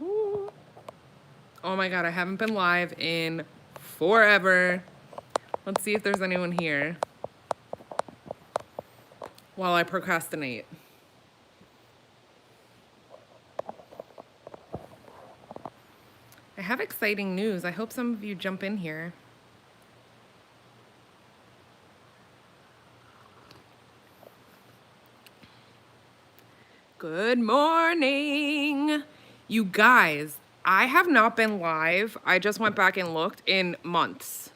Ooh. Oh my God, I haven't been live in forever. Let's see if there's anyone here while I procrastinate. I have exciting news. I hope some of you jump in here. Good morning. You guys, I have not been live. I just went back and looked in months.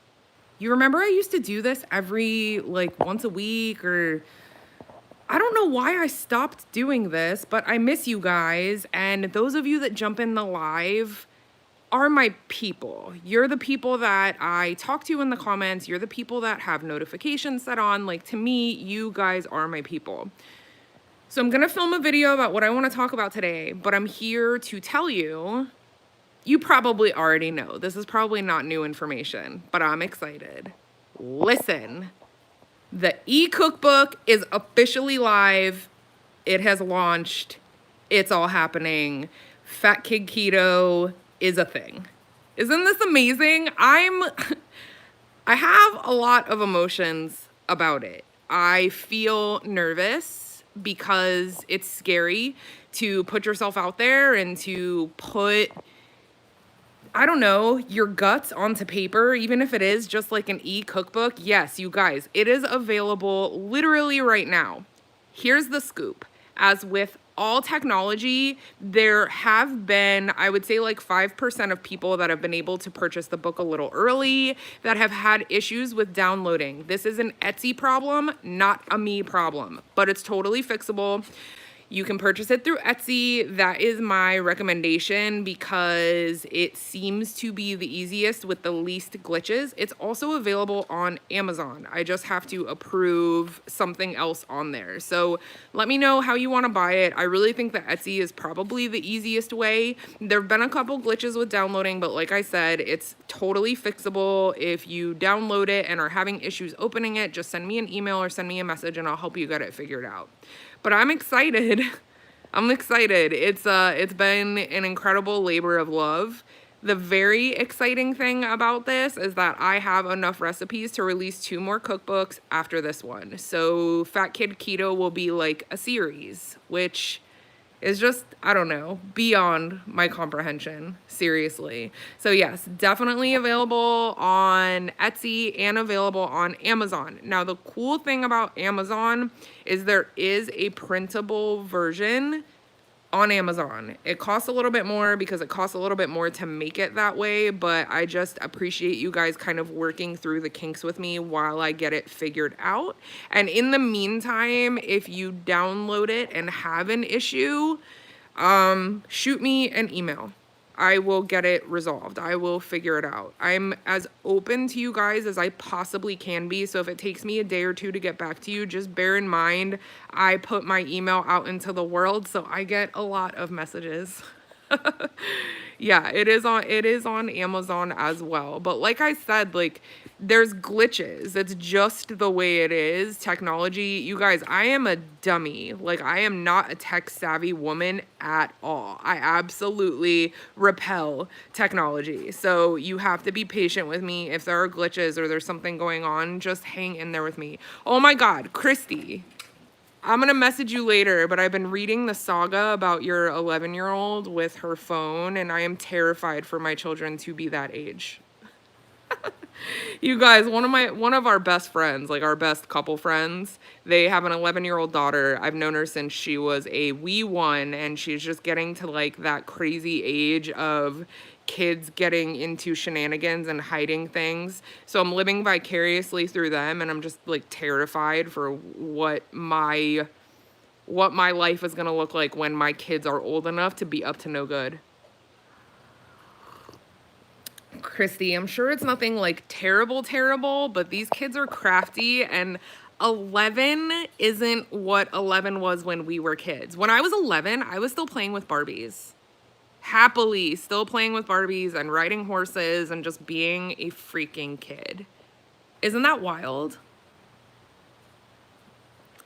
You remember I used to do this every once a week, or I don't know why I stopped doing this, but I miss you guys. And those of you that jump in the live are my people. You're the people that I talk to in the comments. You're the people that have notifications set on. Like, to me, you guys are my people. So I'm gonna film a video about what I wanna talk about today, but I'm here to tell you, you probably already know. This is probably not new information, but I'm excited. Listen, the e-cookbook is officially live. It has launched. It's all happening. Fat Kid Keto is a thing. Isn't this amazing? I have a lot of emotions about it. I feel nervous because it's scary to put yourself out there and to put, I don't know, your guts onto paper, even if it is just like an e-cookbook. Yes, you guys, it is available literally right now. Here's the scoop. As with all technology, there have been, I would say, like 5% of people that have been able to purchase the book a little early that have had issues with downloading. This is an Etsy problem, not a me problem, but it's totally fixable. You can purchase it through Etsy. That is my recommendation because it seems to be the easiest with the least glitches. It's also available on Amazon. I just have to approve something else on there. So let me know how you want to buy it. I really think that Etsy is probably the easiest way. There have been a couple glitches with downloading, but like I said, it's totally fixable. If you download it and are having issues opening it, just send me an email or send me a message and I'll help you get it figured out. But I'm excited. I'm excited. It's been an incredible labor of love. The very exciting thing about this is that I have enough recipes to release 2 more cookbooks after this one. So Fat Kid Keto will be like a series, which is just, I don't know, beyond my comprehension, seriously. So yes, definitely available on Etsy and available on Amazon. Now, the cool thing about Amazon is there is a printable version on Amazon. It costs a little bit more because it costs a little bit more to make it that way, but I just appreciate you guys kind of working through the kinks with me while I get it figured out. And in the meantime, if you download it and have an issue, shoot me an email. I will get it resolved. I will figure it out. I'm as open to you guys as I possibly can be. So if it takes me a day or 2 to get back to you, just bear in mind, I put my email out into the world, so I get a lot of messages. Yeah, it is on Amazon as well. But like I said, like, there's glitches. It's just the way it is. Technology, you guys, I am a dummy. Like, I am not a tech savvy woman at all. I absolutely repel technology. So you have to be patient with me. If there are glitches or there's something going on, just hang in there with me. Oh my God, Christy. I'm gonna message you later, but I've been reading the saga about your 11-year-old with her phone, and I am terrified for my children to be that age. You guys, one of our best friends, like our best couple friends, they have an 11-year-old daughter. I've known her since she was a wee one, and she's just getting to like that crazy age of kids getting into shenanigans and hiding things. So I'm living vicariously through them, and I'm just like terrified for what my life is gonna look like when my kids are old enough to be up to no good. Christy, I'm sure it's nothing like terrible, but these kids are crafty, and 11 isn't what 11 was when we were kids. When I was 11, I was still playing with Barbies. Happily still playing with Barbies and riding horses and just being a freaking kid. Isn't that wild?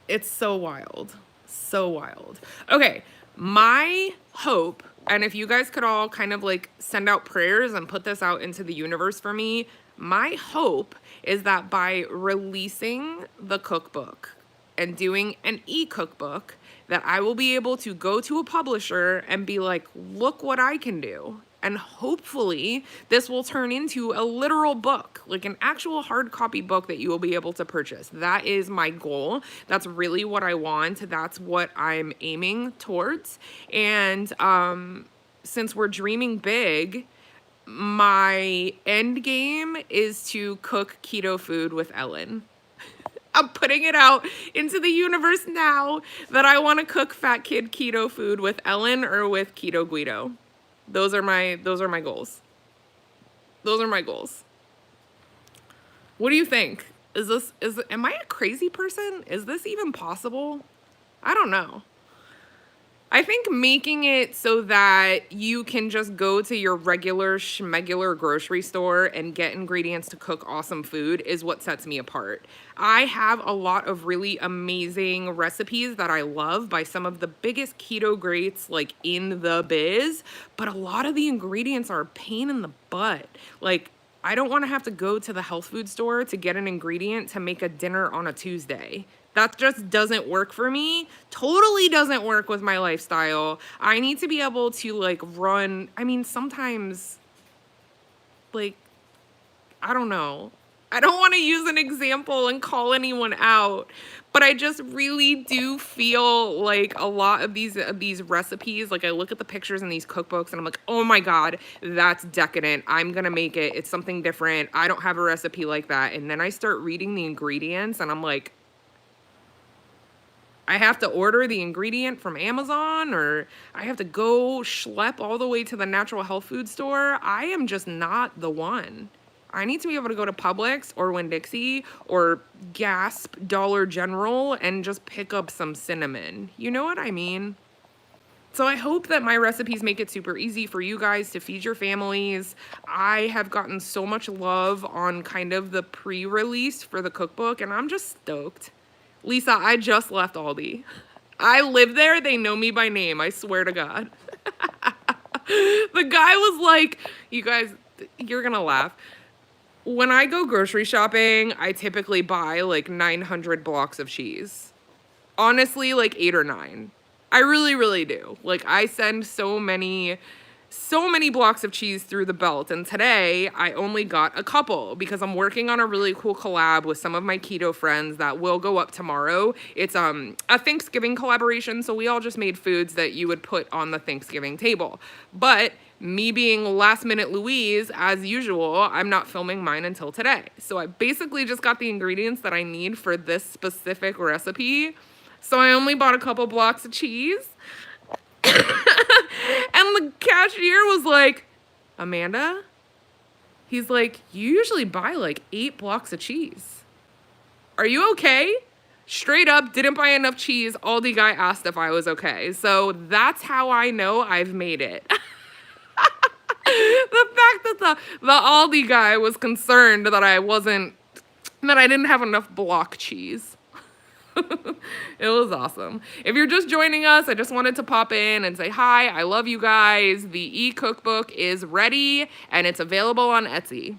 It's so wild. So wild. Okay, my hope And if you guys could all kind of like send out prayers and put this out into the universe for me, my hope is that by releasing the cookbook and doing an e-cookbook, that I will be able to go to a publisher and be like, look what I can do. And hopefully this will turn into a literal book, like an actual hard copy book that you will be able to purchase. That is my goal. That's really what I want. That's what I'm aiming towards. And since we're dreaming big, my end game is to cook keto food with Ellen. I'm putting it out into the universe now that I want to cook fat kid keto food with Ellen or with Keto Guido. Those are my goals. Those are my goals. What do you think? Am I a crazy person? Is this even possible? I don't know. I think making it so that you can just go to your regular schmegular grocery store and get ingredients to cook awesome food is what sets me apart. I have a lot of really amazing recipes that I love by some of the biggest keto greats like in the biz, but a lot of the ingredients are a pain in the butt. Like, I don't want to have to go to the health food store to get an ingredient to make a dinner on a Tuesday. That just doesn't work for me. Totally doesn't work with my lifestyle. I need to be able to like run. I mean, sometimes, like, I don't know. I don't want to use an example and call anyone out, but I just really do feel like a lot of these recipes, like I look at the pictures in these cookbooks and I'm like, oh my God, that's decadent. I'm gonna make it. It's something different. I don't have a recipe like that. And then I start reading the ingredients and I'm like, I have to order the ingredient from Amazon, or I have to go schlep all the way to the natural health food store. I am just not the one. I need to be able to go to Publix or Winn-Dixie or Gasp Dollar General and just pick up some cinnamon. You know what I mean? So I hope that my recipes make it super easy for you guys to feed your families. I have gotten so much love on kind of the pre-release for the cookbook, and I'm just stoked. Lisa, I just left Aldi. I live there. They know me by name. I swear to God. The guy was like, you guys, you're going to laugh. When I go grocery shopping, I typically buy like 900 blocks of cheese. Honestly, like 8 or 9. I really, really do. Like, I send so many blocks of cheese through the belt, and today I only got a couple because I'm working on a really cool collab with some of my keto friends that will go up tomorrow. It's a Thanksgiving collaboration, so we all just made foods that you would put on the Thanksgiving table. But me being last minute Louise, as usual, I'm not filming mine until today. So I basically just got the ingredients that I need for this specific recipe. So I only bought a couple blocks of cheese. And the cashier was like, Amanda? He's like, you usually buy like 8 blocks of cheese. Are you okay? Straight up, didn't buy enough cheese. Aldi guy asked if I was okay. So that's how I know I've made it. The fact that the Aldi guy was concerned that I didn't have enough block cheese. It was awesome. If you're just joining us, I just wanted to pop in and say hi. I love you guys. The e-cookbook is ready and it's available on Etsy.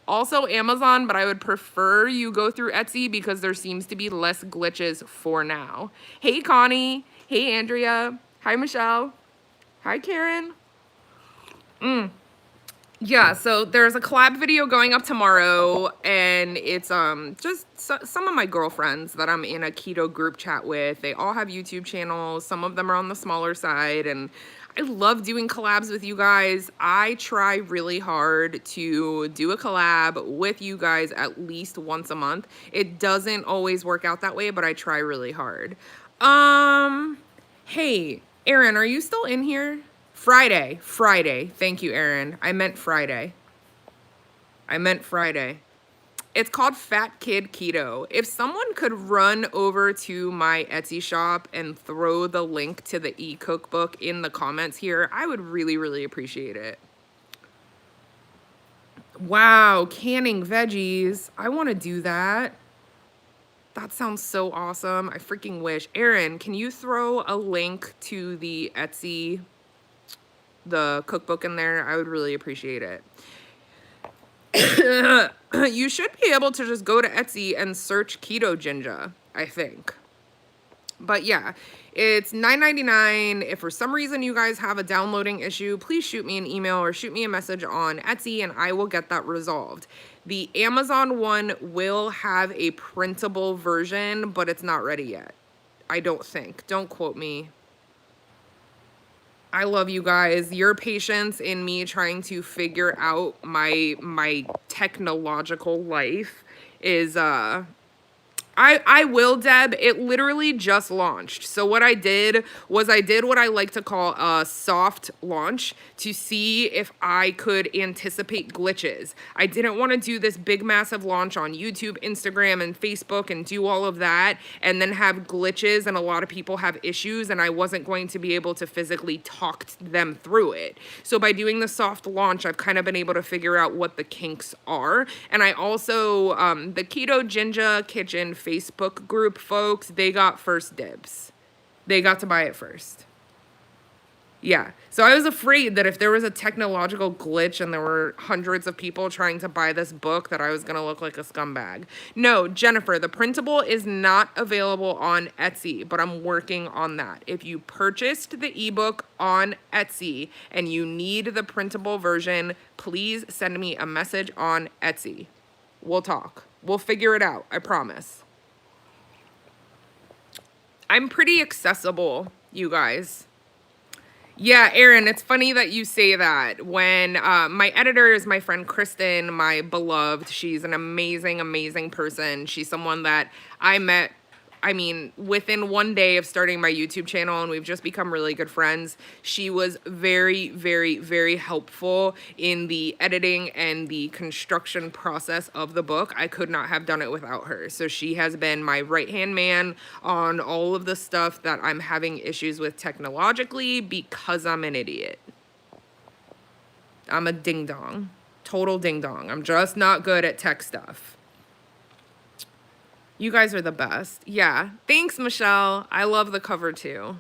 Also Amazon, but I would prefer you go through Etsy because there seems to be less glitches for now. Hey, Connie. Hey, Andrea. Hi, Michelle. Hi, Karen. Yeah, so there's a collab video going up tomorrow, and it's just some of my girlfriends that I'm in a keto group chat with. They all have YouTube channels. Some of them are on the smaller side, and I love doing collabs with you guys. I try really hard to do a collab with you guys at least once a month. It doesn't always work out that way, but I try really hard. Hey, Erin, are you still in here? Friday. Thank you, Erin. I meant Friday. It's called Fat Kid Keto. If someone could run over to my Etsy shop and throw the link to the e-cookbook in the comments here, I would really, really appreciate it. Wow, canning veggies. I want to do that. That sounds so awesome. I freaking wish. Erin, can you throw a link to the Etsy the cookbook in there, I would really appreciate it. You should be able to just go to Etsy and search Ketoginja, I think. But yeah, it's $9.99. If for some reason you guys have a downloading issue, please shoot me an email or shoot me a message on Etsy and I will get that resolved. The Amazon one will have a printable version, but it's not ready yet. I don't think. Don't quote me. I love you guys. Your patience in me trying to figure out my technological life is I will, Deb. It literally just launched. So what I did was I did what I like to call a soft launch to see if I could anticipate glitches. I didn't want to do this big massive launch on YouTube, Instagram, and Facebook and do all of that and then have glitches and a lot of people have issues and I wasn't going to be able to physically talk them through it. So by doing the soft launch, I've kind of been able to figure out what the kinks are. And I also, the Ketoginja Kitchen Facebook group folks, they got first dibs. They got to buy it first. Yeah. So I was afraid that if there was a technological glitch and there were hundreds of people trying to buy this book that I was going to look like a scumbag. No, Jennifer, the printable is not available on Etsy, but I'm working on that. If you purchased the ebook on Etsy and you need the printable version, please send me a message on Etsy. We'll talk. We'll figure it out. I promise. I'm pretty accessible, you guys. Yeah, Erin, it's funny that you say that. When my editor is my friend Kristen, my beloved. She's an amazing, amazing person. She's someone that I met, I mean, within one day of starting my YouTube channel, and we've just become really good friends. She was very, very, very helpful in the editing and the construction process of the book. I could not have done it without her. So she has been my right-hand man on all of the stuff that I'm having issues with technologically because I'm an idiot. I'm a ding-dong. Total ding-dong. I'm just not good at tech stuff. You guys are the best. Yeah. Thanks, Michelle. I love the cover too.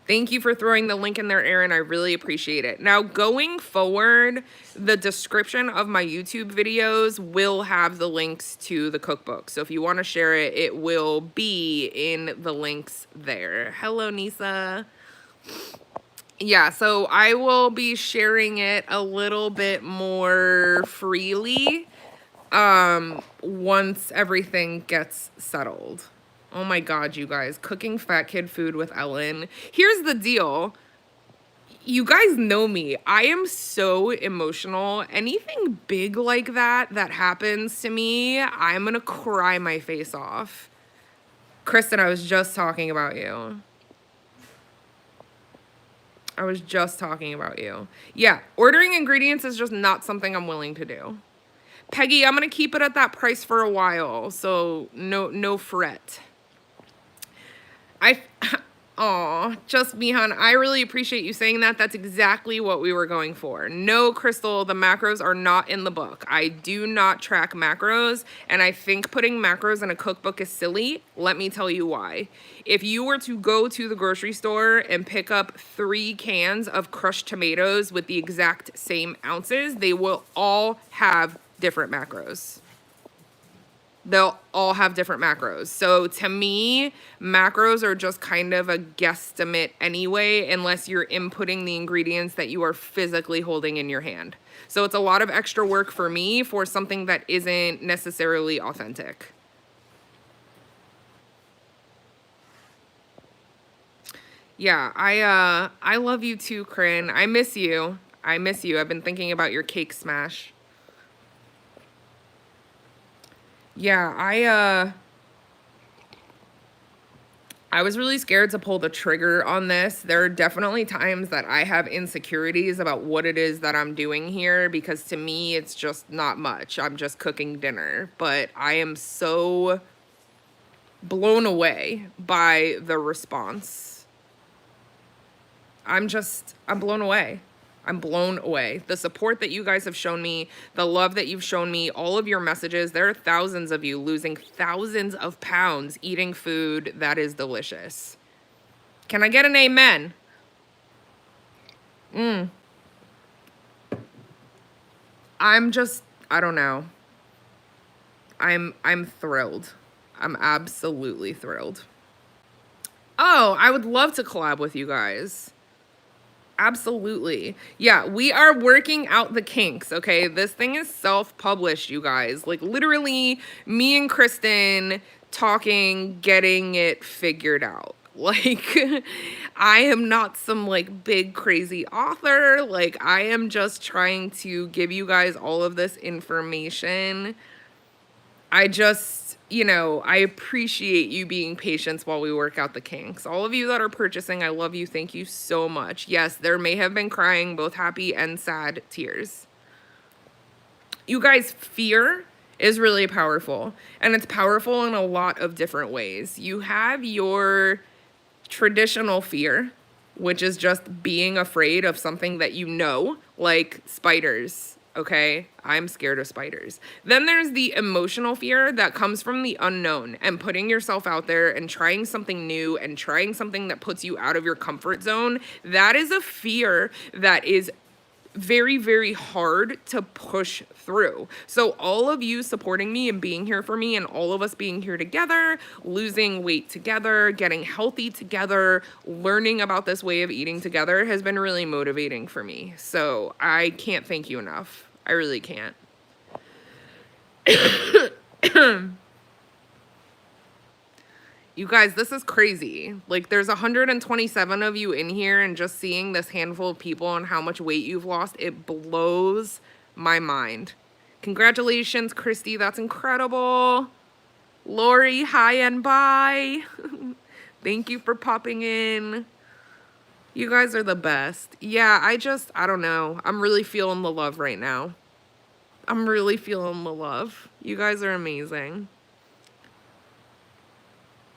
Thank you for throwing the link in there, Erin. I really appreciate it. Now, going forward, the description of my YouTube videos will have the links to the cookbook. So if you want to share it, it will be in the links there. Hello, Nisa. Yeah, so I will be sharing it a little bit more freely once everything gets settled. Oh my God, you guys, cooking fat kid food with Ellen. Here's the deal. You guys know me. I am so emotional. Anything big like that happens to me, I'm gonna cry my face off. Kristen, I was just talking about you. I was just talking about you. Yeah, ordering ingredients is just not something I'm willing to do. Peggy, I'm going to keep it at that price for a while, so no fret. Aw, just me, hon. I really appreciate you saying that. That's exactly what we were going for. No, Crystal, the macros are not in the book. I do not track macros, and I think putting macros in a cookbook is silly. Let me tell you why. If you were to go to the grocery store and pick up 3 cans of crushed tomatoes with the exact same ounces, they will all have different macros. They'll all have different macros. So to me, macros are just kind of a guesstimate anyway, unless you're inputting the ingredients that you are physically holding in your hand. So it's a lot of extra work for me for something that isn't necessarily authentic. Yeah, I love you too, Corinne. I miss you. I miss you. I've been thinking about your cake smash. Yeah, I was really scared to pull the trigger on this. There are definitely times that I have insecurities about what it is that I'm doing here, because to me, it's just not much. I'm just cooking dinner. But I am so blown away by the response. I'm blown away. I'm blown away. The support that you guys have shown me, the love that you've shown me, all of your messages. There are thousands of you losing thousands of pounds eating food that is delicious. Can I get an amen? I don't know. I'm thrilled. I'm absolutely thrilled. Oh, I would love to collab with you guys. Absolutely. Yeah, we are working out the kinks, okay? This thing is self-published, you guys. Like, literally, me and Kristen talking, getting it figured out. Like, I am not some, like, big, crazy author. Like, I am just trying to give you guys all of this information. I just, you know, I appreciate you being patient while we work out the kinks. All of you that are purchasing, I love you. Thank you so much. Yes, there may have been crying, both happy and sad tears. You guys, fear is really powerful, and it's powerful in a lot of different ways. You have your traditional fear, which is just being afraid of something that you know, like spiders. Okay, I'm scared of spiders. Then there's the emotional fear that comes from the unknown and putting yourself out there and trying something new and trying something that puts you out of your comfort zone. That is a fear that is very, very hard to push through. So all of you supporting me and being here for me and all of us being here together, losing weight together, getting healthy together, learning about this way of eating together has been really motivating for me. So I can't thank you enough. I really can't. You guys, this is crazy. Like, there's 127 of you in here, and just seeing this handful of people and how much weight you've lost, it blows my mind. Congratulations, Christy. That's incredible. Lori, hi and bye. Thank you for popping in. You guys are the best. Yeah, I don't know. I'm really feeling the love right now. I'm really feeling the love. You guys are amazing.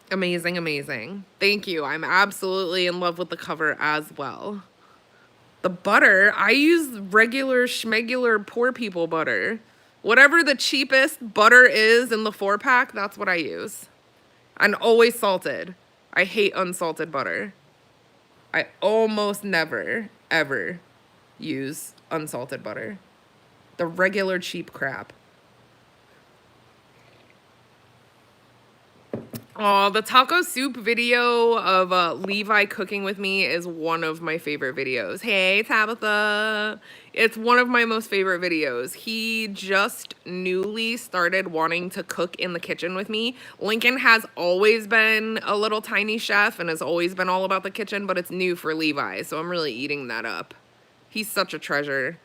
Amazing, amazing. Thank you. I'm absolutely in love with the cover as well. The butter, I use regular schmegular poor people butter. Whatever the cheapest butter is in the 4-pack, that's what I use. And always salted. I hate unsalted butter. I almost never, ever use unsalted butter. The regular cheap crap. Oh, the taco soup video of Levi cooking with me is one of my favorite videos. Hey, Tabitha. It's one of my most favorite videos. He just newly started wanting to cook in the kitchen with me. Lincoln has always been a little tiny chef and has always been all about the kitchen, but it's new for Levi, so I'm really eating that up. He's such a treasure.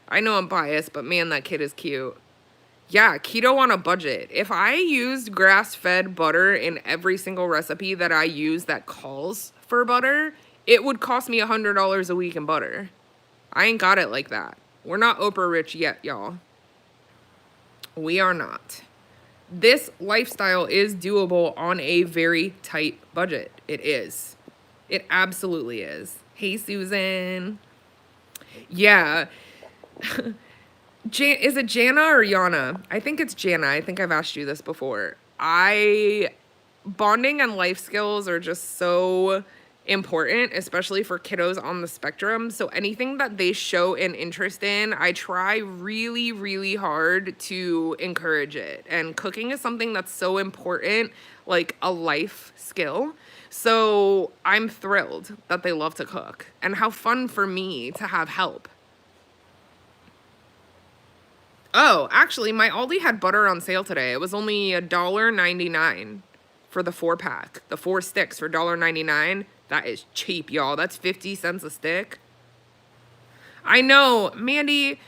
I know I'm biased, but man, that kid is cute. Yeah, keto on a budget. If I used grass-fed butter in every single recipe that I use that calls for butter, it would cost me $100 a week in butter. I ain't got it like that. We're not Oprah rich yet, y'all. We are not. This lifestyle is doable on a very tight budget. It is. It absolutely is. Hey, Susan. Yeah. Is it Jana or Yana? I think it's Jana. I think I've asked you this before. Bonding and life skills are just so important, especially for kiddos on the spectrum. So anything that they show an interest in, I try really, really hard to encourage it. And cooking is something that's so important, like a life skill. So I'm thrilled that they love to cook and how fun for me to have help. Oh, actually, my Aldi had butter on sale today. It was only $1.99 for the 4-pack. The 4 sticks for $1.99. That is cheap, y'all. That's 50 cents a stick. I know, Mandy,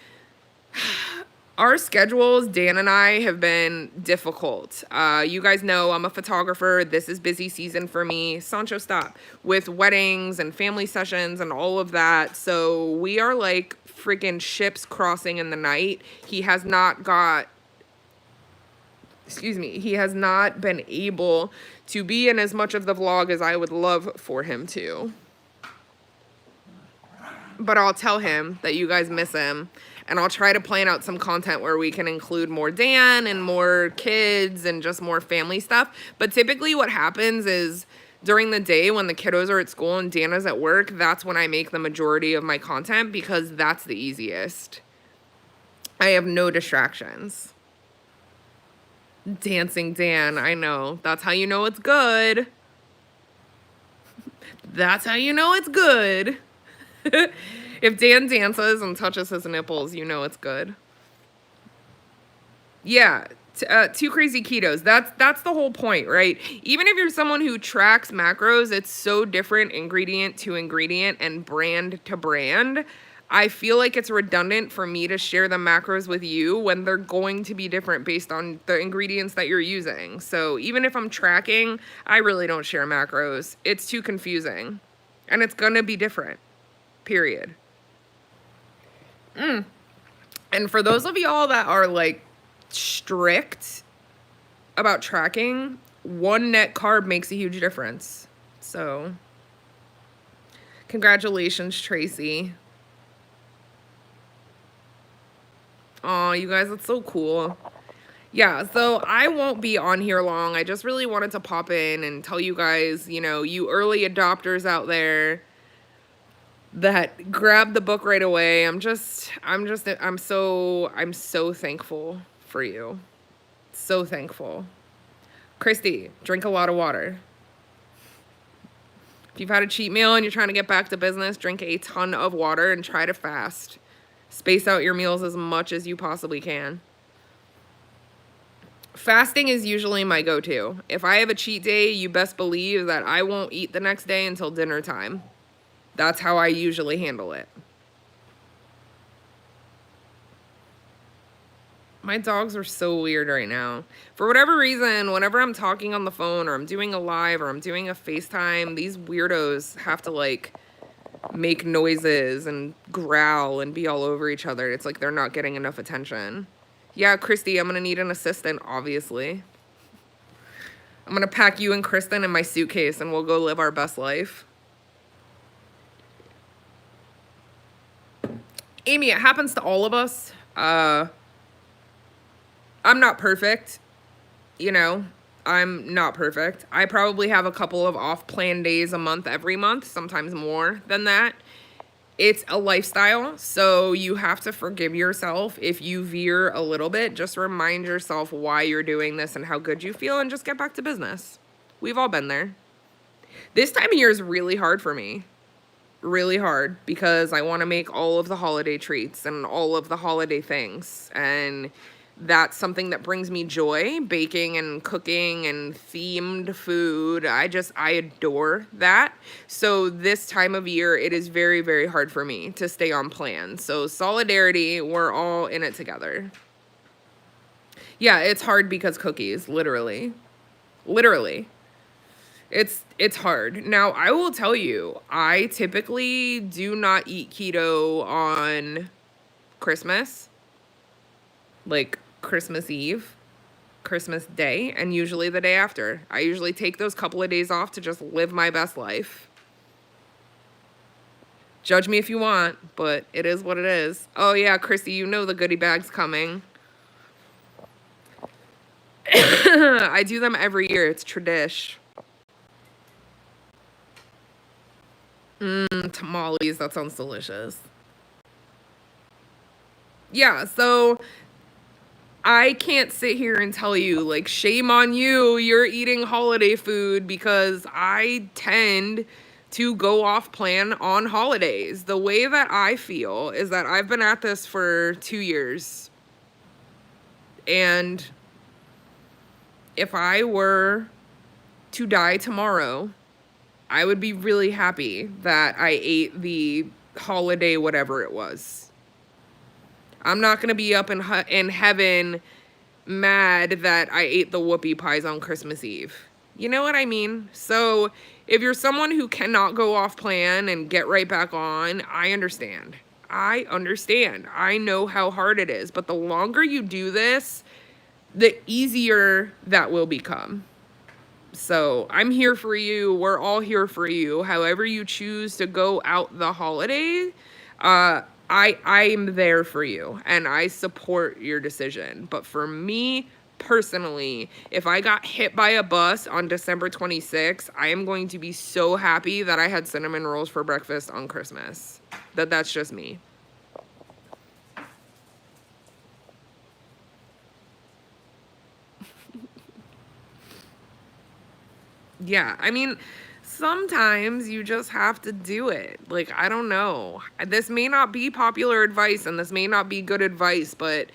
our schedules, Dan and I, have been difficult. You guys know I'm a photographer. This is busy season for me. Sancho, stop. With weddings and family sessions and all of that. So we are like freaking ships crossing in the night. He has not been able to be in as much of the vlog as I would love for him to. But I'll tell him that you guys miss him, and I'll try to plan out some content where we can include more Dan and more kids and just more family stuff. But typically what happens is during the day when the kiddos are at school and Dana's at work, that's when I make the majority of my content because that's the easiest. I have no distractions. Dancing Dan, I know. That's how you know it's good. That's how you know it's good. If Dan dances and touches his nipples, you know it's good. Yeah, 2 crazy ketos. That's the whole point, right? Even if you're someone who tracks macros, it's so different ingredient to ingredient and brand to brand. I feel like it's redundant for me to share the macros with you when they're going to be different based on the ingredients that you're using. So even if I'm tracking, I really don't share macros. It's too confusing. And it's gonna be different. Period. And for those of y'all that are like strict about tracking, 1 net carb makes a huge difference. So congratulations, Tracy. Oh, you guys, that's so cool. Yeah, so I won't be on here long. I just really wanted to pop in and tell you guys, you know, you early adopters out there that grabbed the book right away. I'm so thankful for you. So thankful. Christy, drink a lot of water. If you've had a cheat meal and you're trying to get back to business, drink a ton of water and try to fast. Space out your meals as much as you possibly can. Fasting is usually my go-to. If I have a cheat day, you best believe that I won't eat the next day until dinner time. That's how I usually handle it. My dogs are so weird right now. For whatever reason, whenever I'm talking on the phone or I'm doing a live or I'm doing a FaceTime, these weirdos have to like make noises and growl and be all over each other. It's like they're not getting enough attention. Yeah, Christy, I'm gonna need an assistant, obviously. I'm gonna pack you and Kristen in my suitcase and we'll go live our best life. Amy, it happens to all of us. I'm not perfect, you know. I'm not perfect. I probably have a couple of off-plan days a month every month, sometimes more than that. It's a lifestyle, so you have to forgive yourself if you veer a little bit. Just remind yourself why you're doing this and how good you feel and just get back to business. We've all been there. This time of year is really hard for me. Really hard because I want to make all of the holiday treats and all of the holiday things, and that's something that brings me joy, baking and cooking and themed food. I adore that. So this time of year, it is very, very hard for me to stay on plan. So solidarity, we're all in it together. Yeah, it's hard because cookies, literally. Literally. It's hard. Now, I will tell you, I typically do not eat keto on Christmas. Like Christmas Eve, Christmas Day, and usually the day after. I usually take those couple of days off to just live my best life. Judge me if you want, but it is what it is. Oh yeah, Chrissy, you know the goodie bag's coming. I do them every year. It's tradish. Tamales, that sounds delicious. Yeah, so I can't sit here and tell you, like, shame on you, you're eating holiday food, because I tend to go off plan on holidays. The way that I feel is that I've been at this for 2 years. And if I were to die tomorrow, I would be really happy that I ate the holiday whatever it was. I'm not going to be up in heaven mad that I ate the whoopie pies on Christmas Eve. You know what I mean? So if you're someone who cannot go off plan and get right back on, I understand. I understand. I know how hard it is. But the longer you do this, the easier that will become. So I'm here for you. We're all here for you. However you choose to go out the holiday, I'm there for you and I support your decision. But for me personally, if I got hit by a bus on December 26th, I am going to be so happy that I had cinnamon rolls for breakfast on Christmas. That's just me. Yeah, I mean, sometimes you just have to do it. Like, I don't know. This may not be popular advice and this may not be good advice, but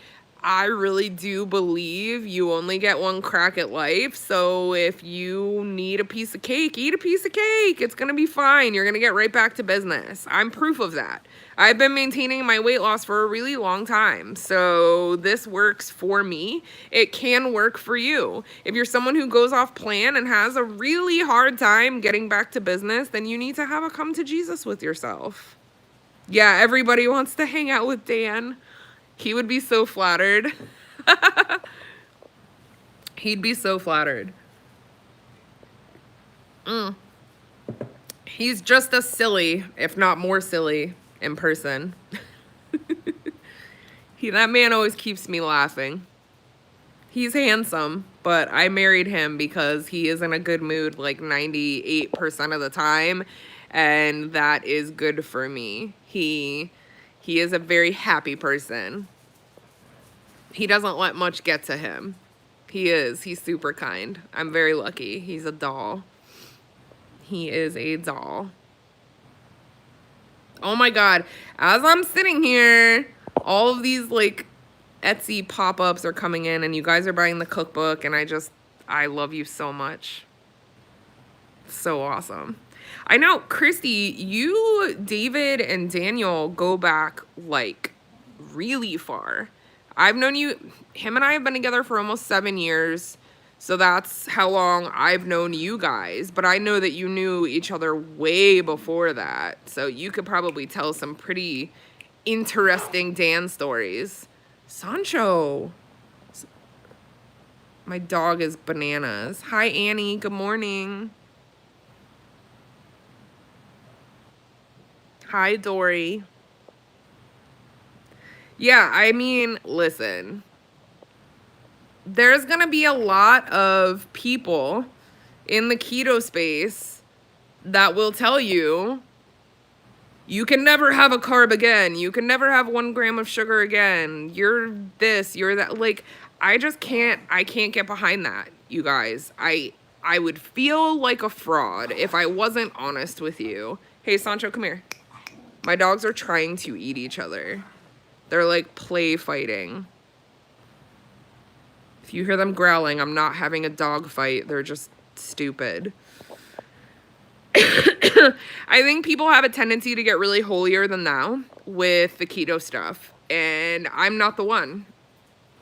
I really do believe you only get one crack at life. So if you need a piece of cake, eat a piece of cake. It's going to be fine. You're going to get right back to business. I'm proof of that. I've been maintaining my weight loss for a really long time. So this works for me. It can work for you. If you're someone who goes off plan and has a really hard time getting back to business, then you need to have a come to Jesus with yourself. Yeah, everybody wants to hang out with Dan. He would be so flattered. He'd be so flattered. He's just as silly, if not more silly, in person. That man always keeps me laughing. He's handsome, but I married him because he is in a good mood like 98% of the time, and that is good for me. He is a very happy person. He doesn't let much get to him. He's super kind. I'm very lucky. He's a doll. He is a doll. Oh my God. As I'm sitting here, all of these like Etsy pop-ups are coming in and you guys are buying the cookbook and I love you so much. So awesome. I know, Christy, you, David, and Daniel go back like really far. I've known him and I have been together for almost 7 years. So that's how long I've known you guys. But I know that you knew each other way before that. So you could probably tell some pretty interesting Dan stories. Sancho. My dog is bananas. Hi, Annie. Good morning. Hi, Dory. Yeah, I mean, listen. There's going to be a lot of people in the keto space that will tell you, you can never have a carb again. You can never have 1 gram of sugar again. You're this, you're that. Like, I can't get behind that, you guys. I would feel like a fraud if I wasn't honest with you. Hey, Sancho, come here. My dogs are trying to eat each other. They're like play fighting. If you hear them growling, I'm not having a dog fight. They're just stupid. I think people have a tendency to get really holier than thou with the keto stuff. And I'm not the one.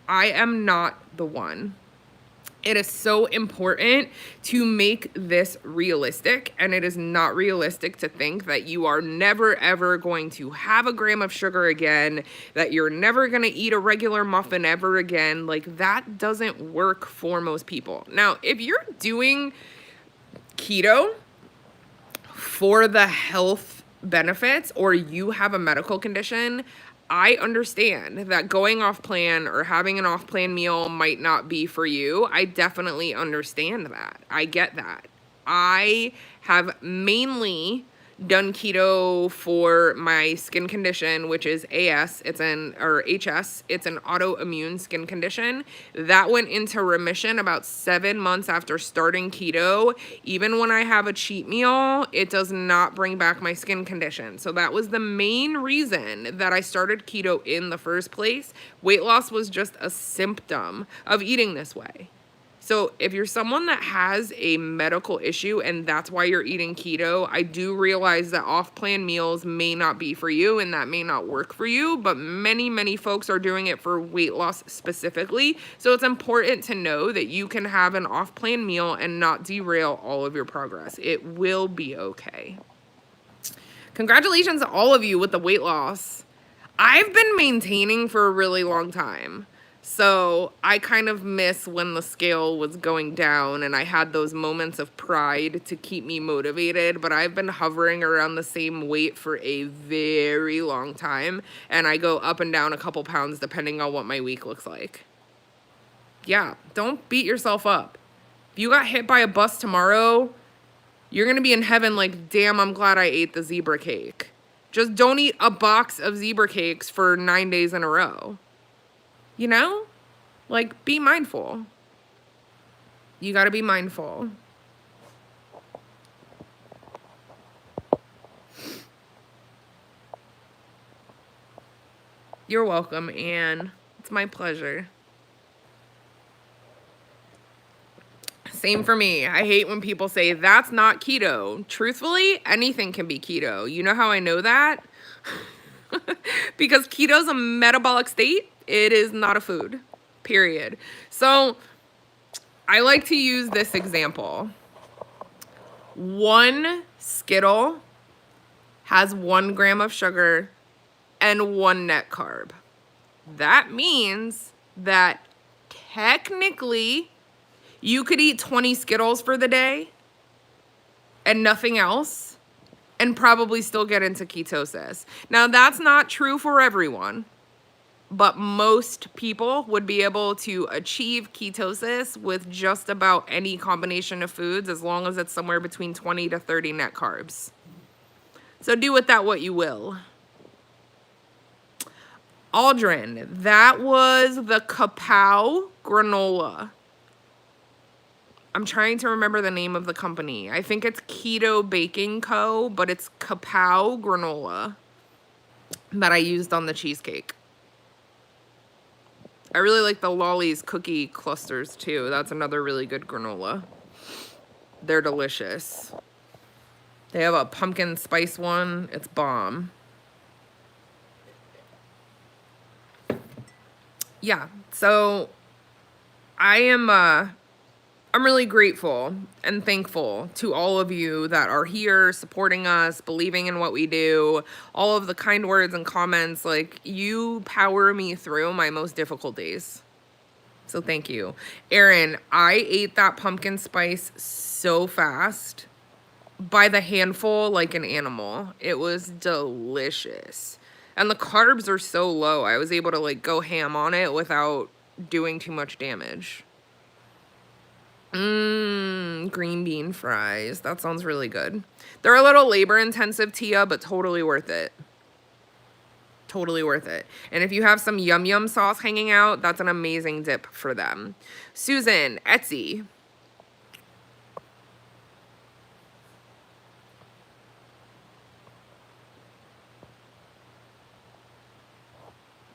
I am not the one. It is so important to make this realistic, and it is not realistic to think that you are never ever going to have a gram of sugar again, that you're never going to eat a regular muffin ever again. Like, that doesn't work for most people. Now, if you're doing keto for the health benefits or you have a medical condition, I understand that going off plan or having an off plan meal might not be for you. I definitely understand that. I get that. I have mainly done keto for my skin condition, which is HS. It's an autoimmune skin condition that went into remission about 7 months after starting keto. Even when I have a cheat meal, it does not bring back my skin condition. So that was the main reason that I started keto in the first place. Weight loss was just a symptom of eating this way. So if you're someone that has a medical issue and that's why you're eating keto, I do realize that off-plan meals may not be for you and that may not work for you, but many, many folks are doing it for weight loss specifically. So it's important to know that you can have an off-plan meal and not derail all of your progress. It will be okay. Congratulations to all of you with the weight loss. I've been maintaining for a really long time. So I kind of miss when the scale was going down and I had those moments of pride to keep me motivated, but I've been hovering around the same weight for a very long time, and I go up and down a couple pounds depending on what my week looks like. Yeah, don't beat yourself up. If you got hit by a bus tomorrow, you're going to be in heaven like, damn, I'm glad I ate the zebra cake. Just don't eat a box of zebra cakes for 9 days in a row. You know? Like, be mindful. You got to be mindful. You're welcome, Anne. It's my pleasure. Same for me. I hate when people say, that's not keto. Truthfully, anything can be keto. You know how I know that? Because keto's a metabolic state. It is not a food, period. So I like to use this example. 1 Skittle has 1 gram of sugar and 1 net carb. That means that technically you could eat 20 Skittles for the day and nothing else and probably still get into ketosis. Now, that's not true for everyone, but most people would be able to achieve ketosis with just about any combination of foods as long as it's somewhere between 20 to 30 net carbs. So do with that what you will. Aldrin, that was the Kapow granola. I'm trying to remember the name of the company. I think it's Keto Baking Co., but it's Kapow granola that I used on the cheesecake. I really like the Lolli's cookie clusters too. That's another really good granola. They're delicious. They have a pumpkin spice one. It's bomb. Yeah, so I'm really grateful and thankful to all of you that are here supporting us, believing in what we do, all of the kind words and comments. Like, you power me through my most difficult days. So thank you. Erin, I ate that pumpkin spice so fast, by the handful like an animal. It was delicious. And the carbs are so low. I was able to like go ham on it without doing too much damage. Green bean fries. That sounds really good. They're a little labor intensive, Tia, but totally worth it. Totally worth it. And if you have some yum yum sauce hanging out, that's an amazing dip for them. Susan, Etsy.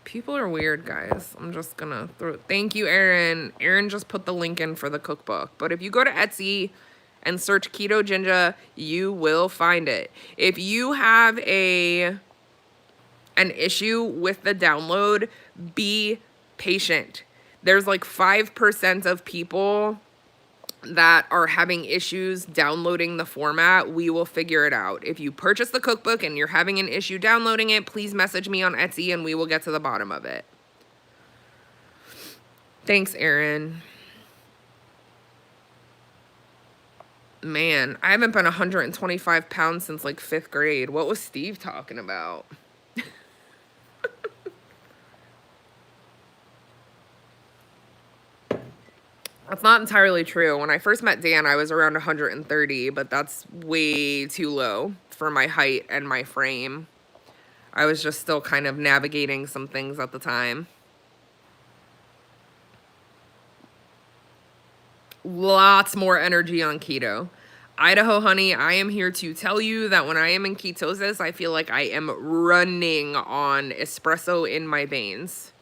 People are weird, guys. I'm just gonna throw... Thank you, Erin. Erin just put the link in for the cookbook. But if you go to Etsy and search Ketoginja, you will find it. If you have an issue with the download, be patient. There's like 5% of people that are having issues downloading the format. We will figure it out. If you purchase the cookbook and you're having an issue downloading it, please message me on Etsy and we will get to the bottom of it. Thanks, Erin. Man, I haven't been 125 pounds since like 5th grade. What was Steve talking about? That's not entirely true. When I first met Dan, I was around 130, but that's way too low for my height and my frame. I was just still kind of navigating some things at the time. Lots more energy on keto. Idaho honey, I am here to tell you that when I am in ketosis, I feel like I am running on espresso in my veins.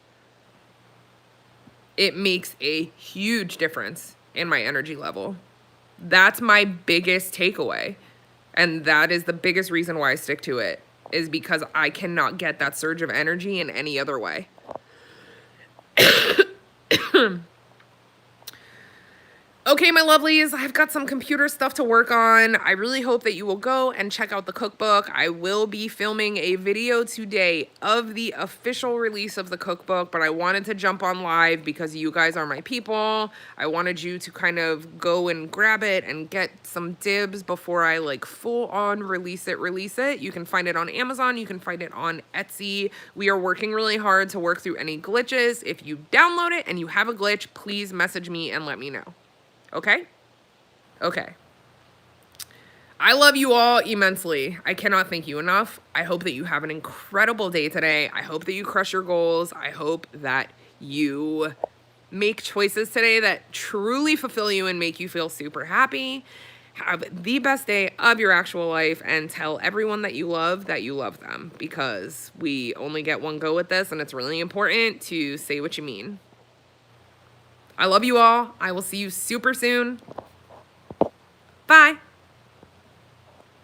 It makes a huge difference in my energy level. That's my biggest takeaway. And that is the biggest reason why I stick to it, is because I cannot get that surge of energy in any other way. Okay, my lovelies, I've got some computer stuff to work on. I really hope that you will go and check out the cookbook. I will be filming a video today of the official release of the cookbook, but I wanted to jump on live because you guys are my people. I wanted you to kind of go and grab it and get some dibs before I like full on release it. You can find it on Amazon. You can find it on Etsy. We are working really hard to work through any glitches. If you download it and you have a glitch, please message me and let me know. Okay? Okay. I love you all immensely. I cannot thank you enough. I hope that you have an incredible day today. I hope that you crush your goals. I hope that you make choices today that truly fulfill you and make you feel super happy. Have the best day of your actual life and tell everyone that you love them, because we only get one go at this and it's really important to say what you mean. I love you all. I will see you super soon. Bye.